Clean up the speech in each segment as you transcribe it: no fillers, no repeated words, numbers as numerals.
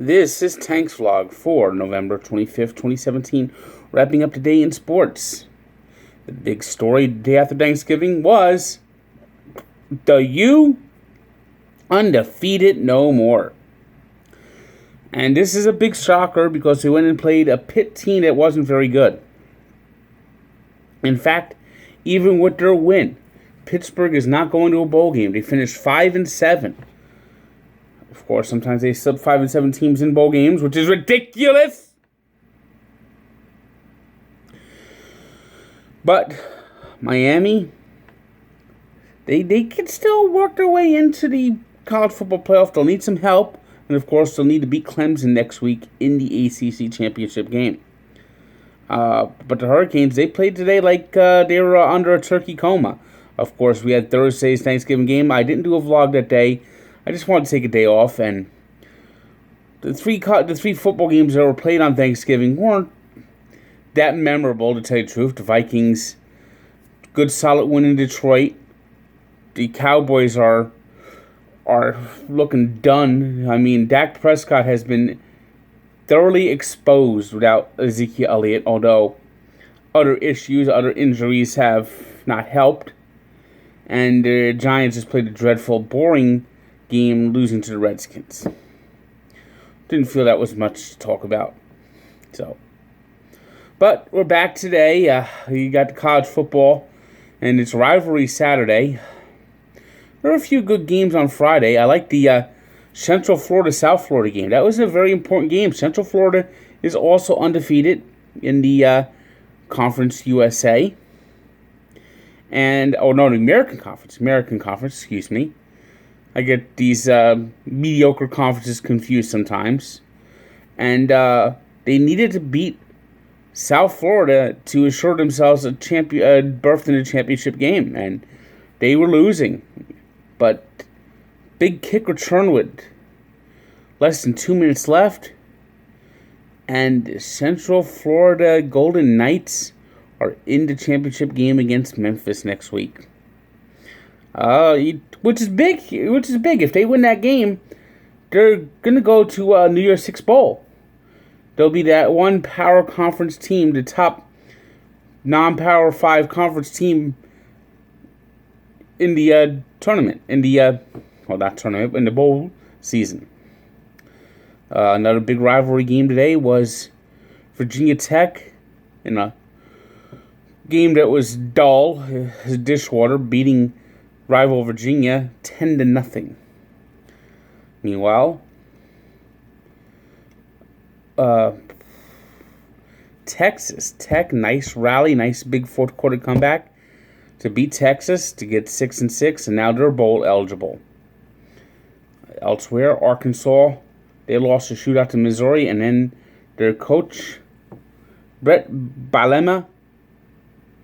This is Tank's Vlog for November 25th, 2017, wrapping up today in sports. The big story the day after Thanksgiving was the U undefeated no more. And this is a big shocker because they went and played a Pitt team that wasn't very good. In fact, even with their win, Pittsburgh is not going to a bowl game. They finished 5-7. Of course, sometimes they sub 5-7 teams in bowl games, which is ridiculous. But Miami, they can still work their way into the college football playoff. They'll need some help. And, of course, they'll need to beat Clemson next week in the ACC championship game. But the Hurricanes, they played today like they were under a turkey coma. Of course, we had Thursday's Thanksgiving game. I didn't do a vlog that day. I just wanted to take a day off. And the three football games that were played on Thanksgiving weren't that memorable, to tell you the truth. The Vikings, good solid win in Detroit. The Cowboys are looking done. I mean, Dak Prescott has been thoroughly exposed without Ezekiel Elliott, although other injuries have not helped. And the Giants just played a dreadful, boring game, losing to the Redskins. Didn't feel that was much to talk about. But we're back today. You got the college football, and it's rivalry Saturday. There were a few good games on Friday. I like the Central Florida-South Florida game. That was a very important game. Central Florida is also undefeated in the Conference USA. The American Conference, excuse me. I get these mediocre conferences confused sometimes. And they needed to beat South Florida to assure themselves a berth in the championship game. And they were losing. But big kick return with less than 2 minutes left. And Central Florida Golden Knights are in the championship game against Memphis next week. Which is big. If they win that game, they're going to go to New Year's Six Bowl. They'll be that one power conference team, the top non-power 5 conference team in the tournament, in the bowl season. Another big rivalry game today was Virginia Tech in a game that was dull as dishwater, beating rival Virginia 10-0. Meanwhile, Texas Tech, nice rally, nice big fourth quarter comeback to beat Texas to get 6-6, and now they're bowl eligible. Elsewhere, Arkansas, they lost a shootout to Missouri, and then their coach, Brett Bielema,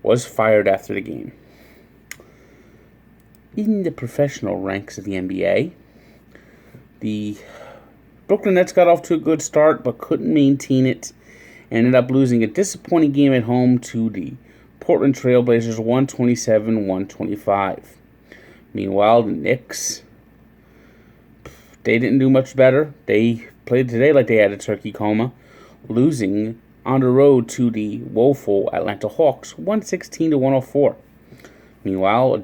was fired after the game. In the professional ranks of the NBA, the Brooklyn Nets got off to a good start, but couldn't maintain it, and ended up losing a disappointing game at home to the Portland Trailblazers 127-125. Meanwhile, the Knicks, they didn't do much better. They played today like they had a turkey coma, losing on the road to the woeful Atlanta Hawks 116-104. Meanwhile, a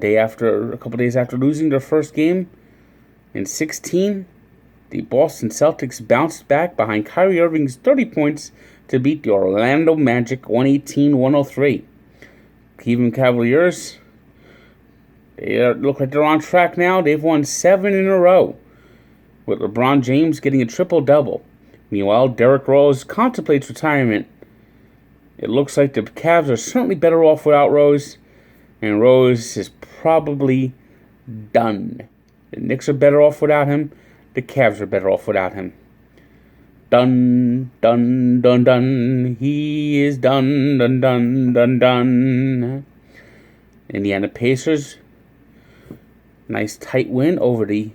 couple days after losing their first game in 16, the Boston Celtics bounced back behind Kyrie Irving's 30 points to beat the Orlando Magic 118-103. Cleveland Cavaliers, they look like they're on track now. They've won 7 in a row, with LeBron James getting a triple-double. Meanwhile, Derrick Rose contemplates retirement. It looks like the Cavs are certainly better off without Rose, and Rose is probably done. The Knicks are better off without him. The Cavs are better off without him. Done, done, done, done. He is done, done, done, done, done. Indiana Pacers, nice tight win over the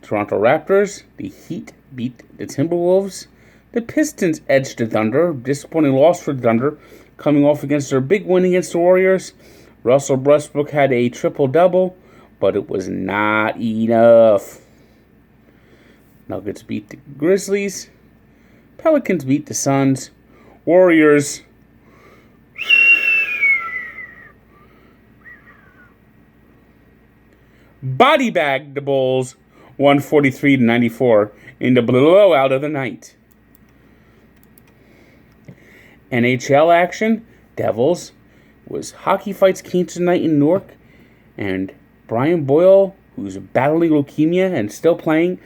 Toronto Raptors. The Heat beat the Timberwolves. The Pistons edged the Thunder. Disappointing loss for the Thunder, coming off against their big win against the Warriors. Russell Westbrook had a triple-double, but it was not enough. Nuggets beat the Grizzlies. Pelicans beat the Suns. Warriors body bagged the Bulls 143-94 in the blowout of the night. NHL action, Devils was Hockey Fights Cancer tonight in Newark, and Brian Boyle, who's battling leukemia and still playing,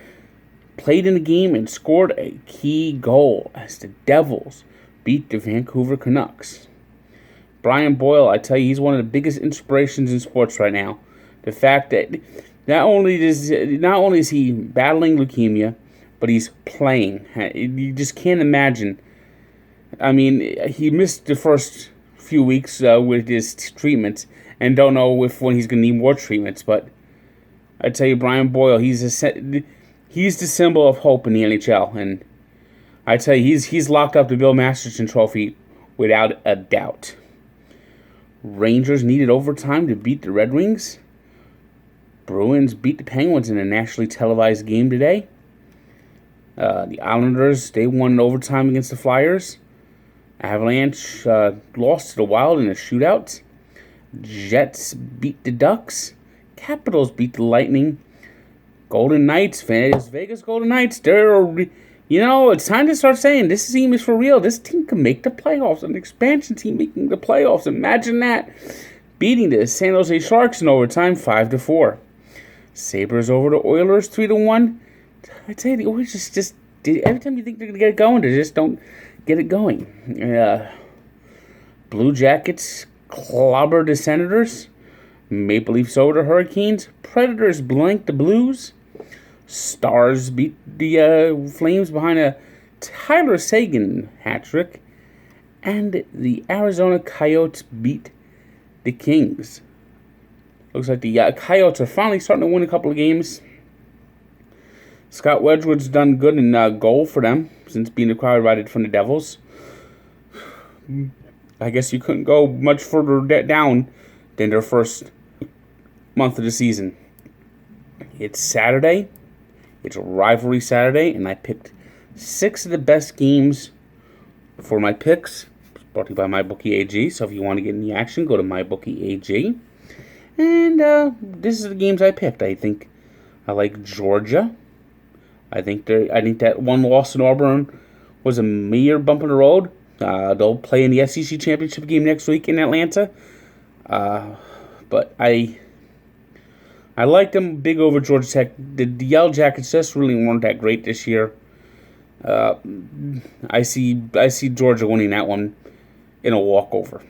played in the game and scored a key goal as the Devils beat the Vancouver Canucks. Brian Boyle, I tell you, he's one of the biggest inspirations in sports right now. The fact that not only is he battling leukemia, but he's playing. You just can't imagine. I mean, he missed the first few weeks with his treatments, and don't know when he's going to need more treatments. But I tell you, Brian Boyle, he's the symbol of hope in the NHL, and I tell you, he's locked up the Bill Masterton Trophy without a doubt. Rangers needed overtime to beat the Red Wings. Bruins beat the Penguins in a nationally televised game today. The Islanders, they won in overtime against the Flyers. Avalanche lost to the Wild in a shootout. Jets beat the Ducks. Capitals beat the Lightning. Golden Knights, Vegas Golden Knights, it's time to start saying this team is for real. This team can make the playoffs. An expansion team making the playoffs. Imagine that. Beating the San Jose Sharks in overtime 5-4. Sabres over the Oilers 3-1. I tell you, the Oilers just every time you think they're going to get it going, they just don't get it going. Blue Jackets clobber the Senators. Maple Leafs over the Hurricanes. Predators blank the Blues. Stars beat the Flames behind a Tyler Seguin hat trick. And the Arizona Coyotes beat the Kings. Looks like the Coyotes are finally starting to win a couple of games. Scott Wedgwood's done good in goal for them since being acquired from the Devils. I guess you couldn't go much further down than their first month of the season. It's Saturday. It's a rivalry Saturday, and I picked 6 of the best games for my picks. It's brought to you by MyBookieAG. So if you want to get in the action, go to MyBookieAG. And this is the games I picked. I think I like Georgia. I think that one loss in Auburn was a mere bump in the road. They'll play in the SEC championship game next week in Atlanta. But I like them big over Georgia Tech. The Yellow Jackets just really weren't that great this year. I see Georgia winning that one in a walkover.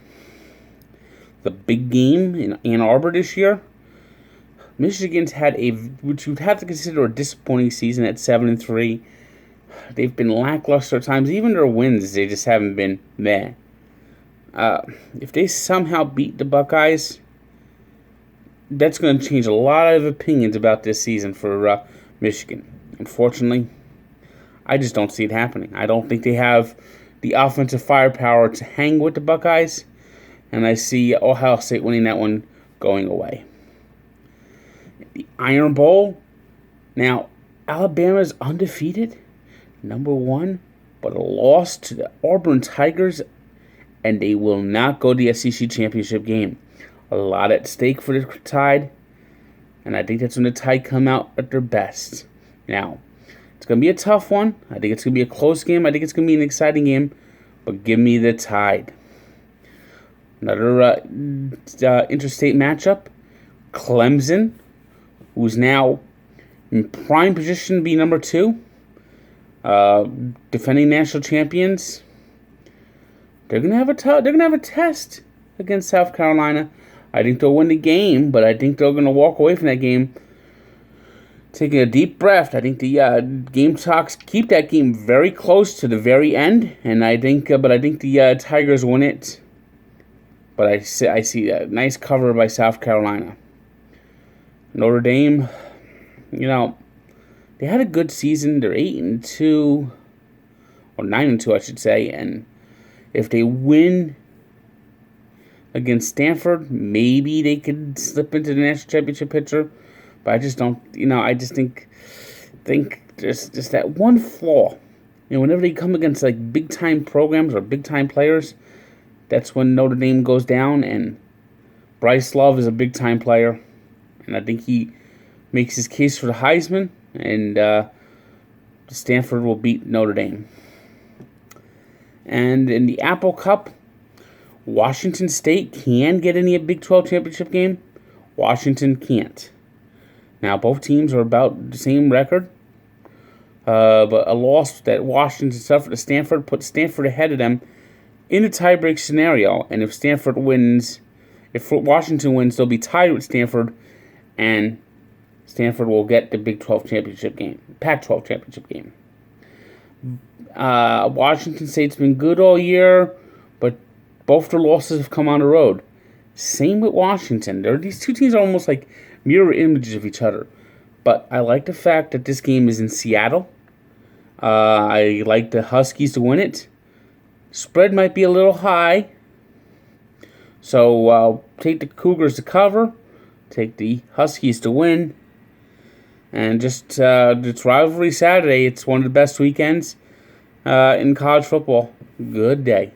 The big game in Ann Arbor this year, Michigan's had which you'd have to consider a disappointing season at 7-3. They've been lackluster at times. Even their wins, they just haven't been meh. If they somehow beat the Buckeyes, that's going to change a lot of opinions about this season for Michigan. Unfortunately, I just don't see it happening. I don't think they have the offensive firepower to hang with the Buckeyes, and I see Ohio State winning that one going away. The Iron Bowl. Now, Alabama's undefeated, number 1, but a loss to the Auburn Tigers, and they will not go to the SEC championship game. A lot at stake for the Tide, and I think that's when the Tide come out at their best. Now, it's going to be a tough one. I think it's going to be a close game. I think it's going to be an exciting game, but give me the Tide. Another interstate matchup, Clemson, who's now in prime position to be number 2, defending national champions. They're gonna have a test against South Carolina. I think they'll win the game, but I think they're gonna walk away from that game taking a deep breath. I think the game talks keep that game very close to the very end, and I think the Tigers win it. But I see a nice cover by South Carolina. Notre Dame, they had a good season. They're 8-2, or 9-2, I should say. And if they win against Stanford, maybe they could slip into the national championship picture. But I just don't. I just think there's just that one flaw. Whenever they come against like big time programs or big time players, that's when Notre Dame goes down. And Bryce Love is a big time player, and I think he makes his case for the Heisman. And Stanford will beat Notre Dame. And in the Apple Cup, Washington State can get in the Big 12 championship game. Washington can't. Now, both teams are about the same record. But a loss that Washington suffered to Stanford puts Stanford ahead of them in a tiebreak scenario. And if Washington wins, they'll be tied with Stanford, and Stanford will get the Big 12 championship game, Pac-12 championship game. Washington State's been good all year, but both their losses have come on the road. Same with Washington. These two teams are almost like mirror images of each other. But I like the fact that this game is in Seattle. I like the Huskies to win it. Spread might be a little high. So take the Cougars to cover. Take the Huskies to win. And just it's Rivalry Saturday. It's one of the best weekends in college football. Good day.